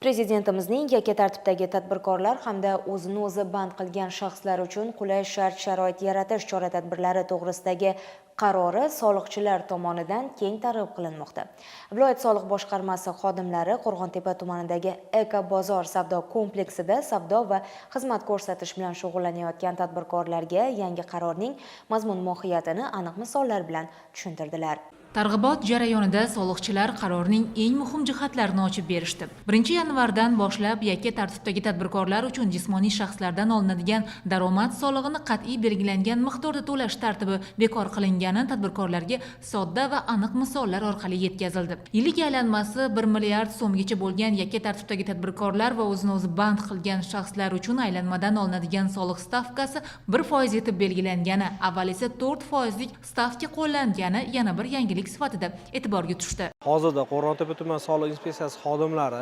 Prezidentimizning yakka tartibdagi tadbirkorlar hamda o'zini o'zi band qilgan shaxslar uchun qulay shart-sharoit yaratish chora-tadbirlari to'g'risidagi qarori soliqchilar tomonidan keng targ'ib qilinmoqda. Viloyat soliq boshqarmasi xodimlari Qo'rg'ontepa tumanidagi Eko-bozor savdo kompleksida savdo va xizmat ko'rsatish bilan shug'ullanayotgan tadbirkorlarga yangi qarorning mazmun-mohiyatini aniq misollar bilan tushuntirdilar. Targ'ibot jarayonida soliqchilar qarorning eng muhim jihatlarini ochib berishdi. 1-yanvardan boshlab yakka tartibdagi tadbirkorlar uchun jismoniy shaxslardan olinadigan daromad solig'ini qat'iy belgilangan miqdorda to'lash tartibi bekor qilingani tadbirkorlarga sodda va aniq misollar orqali yetkazildi. Yillik aylanmasi 1 milliard so'mgacha bo'lgan yakka tartibdagi tadbirkorlar va o'zini o'zi band qilgan shaxslar uchun aylanmadan olinadigan soliq stavkasi 1% etib belgilangani, avval esa 4% lik stavka qo'llangani yana bir yangilik sifatida e'tiborga tushdi. Hozirda Qo'rg'ontepa tuman soliq inspeksiyasi xodimlari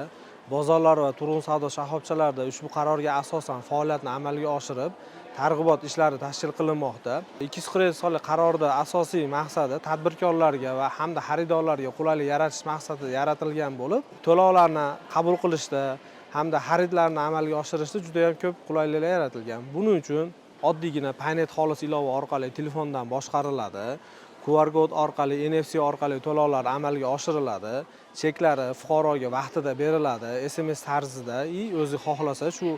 bozorlar va turg'un savdo shoxobchalarida ushbu qarorga asosan faoliyatni amalga oshirib, targ'ibot ishlari tashkil qilinmoqda. 247 sonli qarorda asosiy maqsadi tadbirkorlarga va hamda xaridorlarga qulaylik yaratish maqsadida yaratilgan bo'lib, to'lovlarni qabul qilishda hamda xaridlarni amalga oshirishda juda ham ko'p qulayliklar yaratilgan. Buning uchun oddiygina Paynet xolis ilova orqali telefondan boshqariladi. QR kod orqali, NFC orqali to'lovlar amalga oshiriladi. Cheklari fuqaroga vaqtida beriladi, SMS tarzida, o'zi xohlasa shu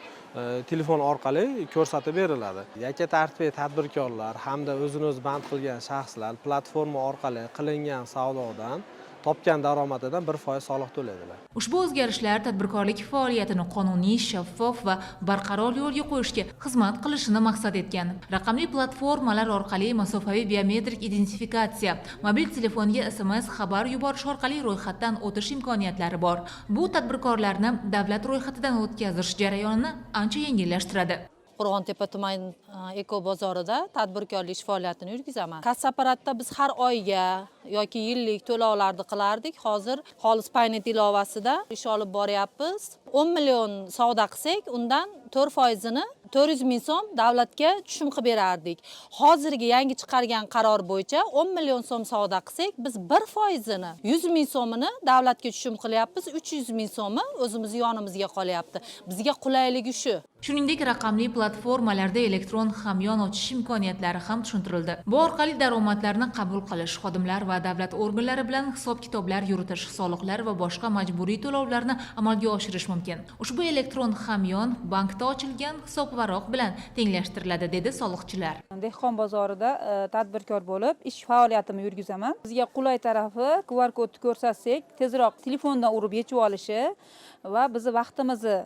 telefon orqali ko'rsatib beriladi. Yakka tartibli tadbirkorlar hamda o'zini o'zi band qilgan shaxslar platforma orqali qilingan savdodan topgan daromadidan 1% soliq to'laydilar. Ushbu o'zgarishlar tadbirkorlik faoliyatini qonuniy, shaffof va barqaror yo'lga qo'yishga xizmat qilishini maqsad etgan. Raqamli platformalar orqali masofaviy biometrik identifikatsiya, mobil telefonga SMS xabar yuborish orqali ro'yxatdan o'tish imkoniyatlari bor. Bu tadbirkorlarni davlat ro'yxatidan o'tkazish jarayonini ancha yengillashtiradi. Qo'rg'ontepa tuman Eko-bozorida tadbirkorlik faoliyatini yurgizaman. Kassa apparatda biz har oyga yoki yillik to'lovlarni qilardik. Hozir xolis Paynet ilovasida ish olib boryapmiz. 10 million savdo qilsak, undan 4%ni 400 ming so'm davlatga tushum qilib berardik. Hozirgi yangi chiqargan qaror bo'yicha 10 million so'm savdo qilsak, biz 1%ni 100 ming so'mini davlatga tushum qilyapmiz, 300 ming so'mi o'zimiz yonimizga qolyapti. Bizga qulayligi shu. Shuningdek, raqamli platformalarda elektron hamyon ochish imkoniyatlari ham tushuntirildi. Bu orqali daromadlarni qabul qilish, xodimlar va davlat organlari bilan hisob-kitoblar yuritish, soliqlar va boshqa majburiy to'lovlarni amalga oshirish mumkin. Ushbu elektron hamyon bankda ochilgan hisobvaroq bilan tenglashtiriladi, dedi soliqchilar. Dehqon bozorida tadbirkor bo'lib, ish faoliyatimni yurgizaman. Bizga qulay tarafi QR kodni ko'rsatsak, tezroq telefondan urib yechib olishi va bizni vaqtimizni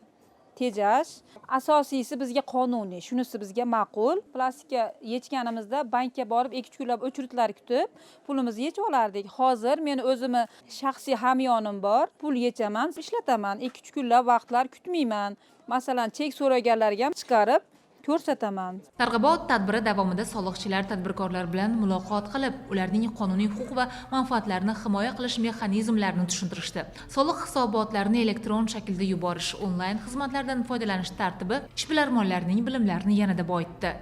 tejash. Asosiysi bizga qonuniy, shunisi bizga ma'qul. Plastikka yechganimizda bankka borib 2-3 kunlab o'chiritlar kutib, pulimizni yechib olardik. Hozir meni o'zimni shaxsiy hamyonim bor, pul yechaman, ishlataman. 2-3 kunlab vaqtlar kutmayman. Masalan, chek so'raganlarga ham chiqarib ko'rsataman. Targ'ibot tadbiri davomida soliqchilar tadbirkorlar bilan muloqot qilib, ularning qonuniy huquq va manfaatlarini himoya qilish mexanizmlarini tushuntirishdi. Soliq hisobotlarini elektron shaklda yuborish, onlayn xizmatlardan foydalanish tartibi ishbilarmonlarning bilimlarini yanada boyitdi.